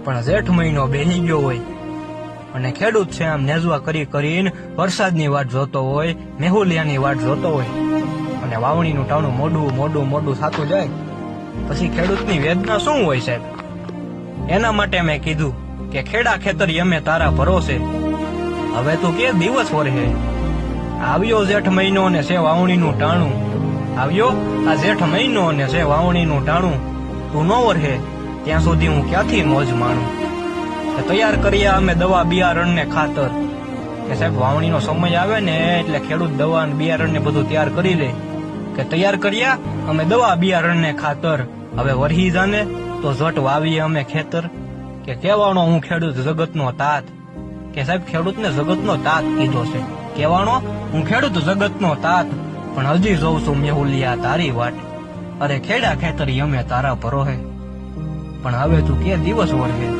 પણ જેઠ મહિનો બેસી ગયો હોય અને ખેડૂત છે આમ નેજવા કરી કરીને વરસાદની વાટ જોતો હોય, મેહુલિયાની વાટ જોતો હોય અને વાવણીનું ટાણું મોડું મોડું મોડું થતું જાય, પછી ખેડૂતની વેદના શું હોય સાહેબ? એના માટે મેં કીધું કે ખેડા ખેતરી અમે તારા ભરોસે, હવે તું કે દિવસ વરહે. આવ્યો જેઠ મહિનો ને છે વાવણીનું ટાણું, આવ્યો આ જેઠ મહિનો ને છે વાવણીનું ટાણું, તું ન વરહે ત્યાં સુધી હું ક્યાંથી મોજ માણું. તૈયાર કર્યા અમે દવા બિયારણ ને ખાતર, કે સાહેબ વાવણીનો સમય આવે ને એટલે ખેડૂત દવા ને બિયારણ ને બધું તૈયાર કરી લે, કે તૈયાર કર્યા અમે દવા બિયારણ ને ખાતર, હવે વરહી જાને તો ઝટ વાવીએ અમે ખેતર. કે કહેવાનો હું ખેડૂત જગતનો તાત, કે સાહેબ ખેડૂતને જગતનો તાત કીધો છે. કહેવાનો હું ખેડૂત જગતનો તાત, પણ હજી જોઉં છું મેહુલિયા તારી વાટ. અરે ખેડા ખેતરી અમે તારા ભરોહે, પણ હવે તું કે દિવસ વળગે.